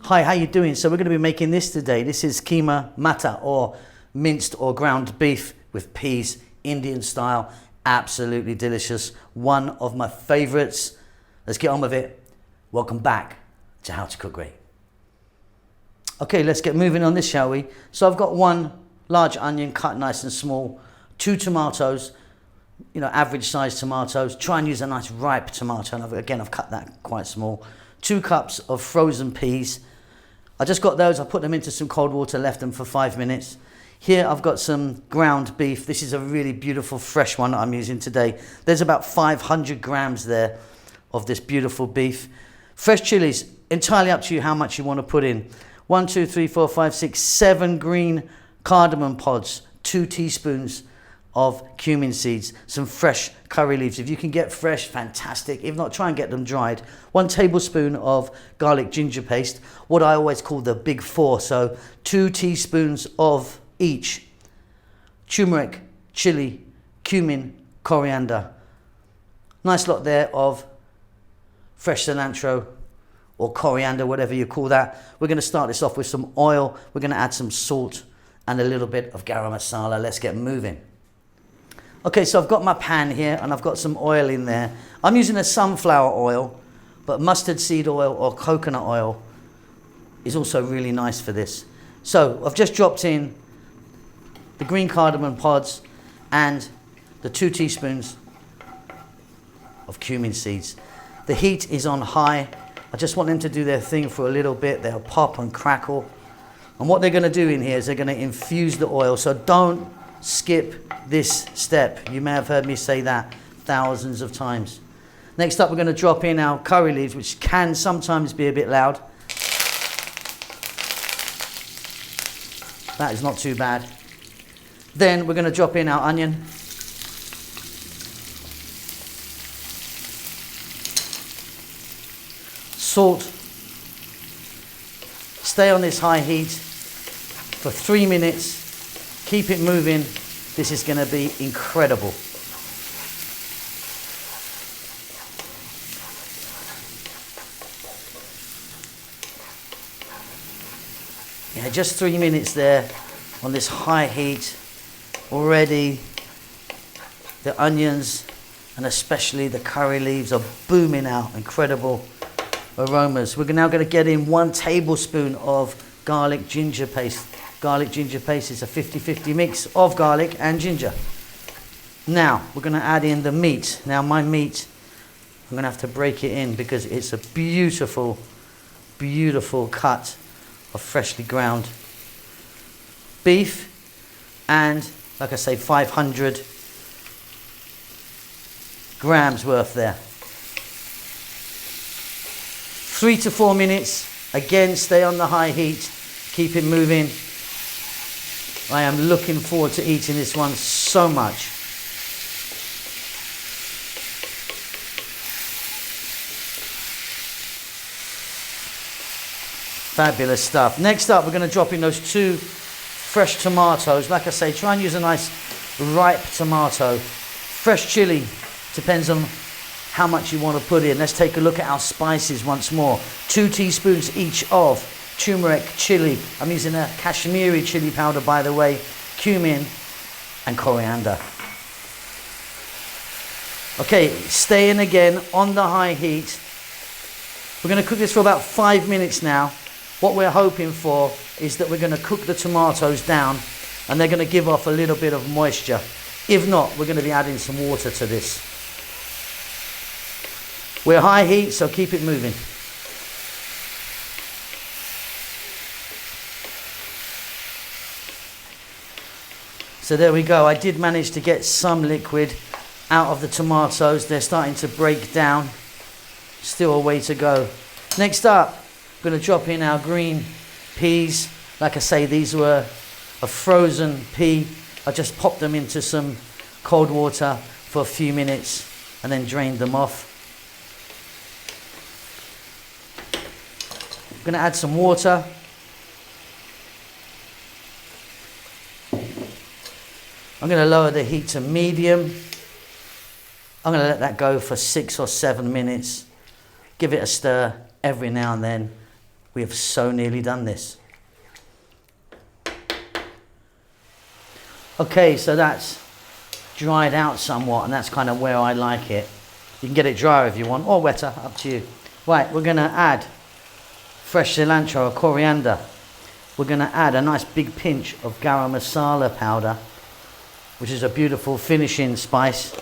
Hi, how you doing? So we're going to be making this today. This is keema matar, or minced or ground beef with peas, Indian style. Absolutely delicious. One of my favorites. Let's get on with it. Welcome back to How to Cook Great. Okay, let's get moving on this, shall we? So I've got one large onion cut nice and small, 2 tomatoes, average size tomatoes. Try and use a nice ripe tomato. And I've cut that quite small. 2 cups of frozen peas. I just got those. I put them into some cold water, left them for 5 minutes. Here I've got some ground beef. This is a really beautiful fresh one that I'm using today. There's about 500 grams there of this beautiful beef. Fresh chilies, entirely up to you how much you want to put in. 1, 2, 3, 4, 5, 6, 7 green cardamom pods, 2 teaspoons of cumin seeds, some fresh curry leaves. If you can get fresh, fantastic. If not, try and get them dried. 1 tablespoon of garlic ginger paste, what I always call the big 4. So 2 teaspoons of each. Turmeric, chili, cumin, coriander. Nice lot there of fresh cilantro or coriander, whatever you call that. We're going to start this off with some oil. We're going to add some salt and a little bit of garam masala. Let's get moving. Okay, so I've got my pan here and I've got some oil in there. I'm using a sunflower oil, but mustard seed oil or coconut oil is also really nice for this. So I've just dropped in the green cardamom pods and the 2 teaspoons of cumin seeds. The heat is on high. I just want them to do their thing for a little bit. They'll pop and crackle. And what they're going to do in here is they're going to infuse the oil. So don't skip this step. You may have heard me say that thousands of times. Next up, we're going to drop in our curry leaves, which can sometimes be a bit loud. That is not too bad. Then we're going to drop in our onion. Salt. Stay on this high heat for 3 minutes. Keep it moving. This is going to be incredible. Yeah, just 3 minutes there on this high heat. Already the onions and especially the curry leaves are booming out. Incredible aromas. We're now going to get in 1 tablespoon of garlic ginger paste. Garlic ginger paste is a 50-50 mix of garlic and ginger. Now we're going to add in the meat. Now my meat, I'm going to have to break it in because it's a beautiful, beautiful cut of freshly ground beef, and like I say, 500 grams worth there. 3 to 4 minutes. Again, stay on the high heat. Keep it moving. I am looking forward to eating this one so much. Fabulous stuff. Next up, we're going to drop in those 2 fresh tomatoes. Like I say, try and use a nice ripe tomato. Fresh chili, depends on how much you want to put in. Let's take a look at our spices once more. 2 teaspoons each of turmeric, chili. I'm using a Kashmiri chili powder, by the way, cumin and coriander. Okay, staying again on the high heat. We're going to cook this for about 5 minutes now. What we're hoping for is that we're going to cook the tomatoes down and they're going to give off a little bit of moisture. If not, we're going to be adding some water to this. We're high heat, so keep it moving. So there we go. I did manage to get some liquid out of the tomatoes. They're starting to break down. Still a way to go. Next up, I'm going to drop in our green peas. Like I say, these were a frozen pea. I just popped them into some cold water for a few minutes and then drained them off. I'm going to add some water. I'm going to lower the heat to medium. I'm going to let that go for 6 or 7 minutes. Give it a stir every now and then. We have so nearly done this. Okay, so that's dried out somewhat, and that's kind of where I like it. You can get it drier if you want, or wetter, up to you. Right, we're gonna add fresh cilantro or coriander. We're gonna add a nice big pinch of garam masala powder, which is a beautiful finishing spice.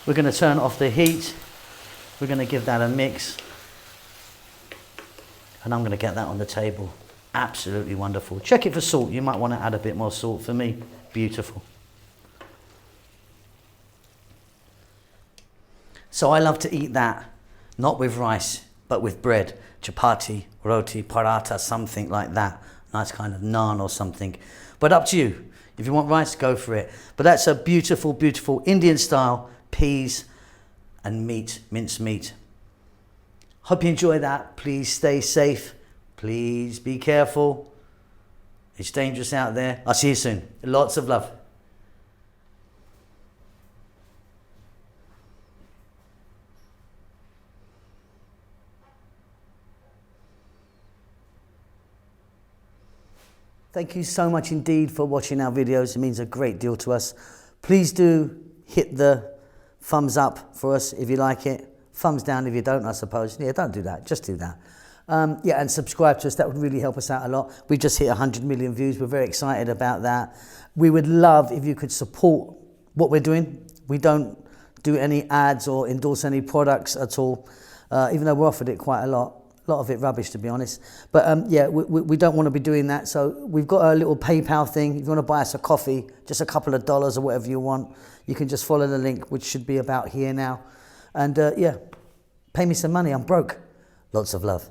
We're gonna turn off the heat. We're gonna give that a mix. And I'm gonna get that on the table. Absolutely wonderful. Check it for salt. You might want to add a bit more salt. For me, beautiful. So I love to eat that, not with rice, but with bread. Chapati, roti, paratha, something like that. Nice kind of naan or something. But up to you. If you want rice, go for it. But that's a beautiful, beautiful Indian style peas and meat, minced meat. Hope you enjoy that. Please stay safe. Please be careful. It's dangerous out there. I'll see you soon. Lots of love. Thank you so much indeed for watching our videos. It means a great deal to us. Please do hit the thumbs up for us if you like it. Thumbs down if you don't, I suppose. Yeah, don't do that. Just do that. Yeah, and subscribe to us. That would really help us out a lot. We've just hit 100 million views. We're very excited about that. We would love if you could support what we're doing. We don't do any ads or endorse any products at all, even though we're offered it quite a lot. A lot of it rubbish, to be honest. But yeah, we don't want to be doing that. So we've got a little PayPal thing. If you want to buy us a coffee, just a couple of dollars or whatever you want, you can just follow the link, which should be about here now. And yeah, pay me some money. I'm broke. Lots of love.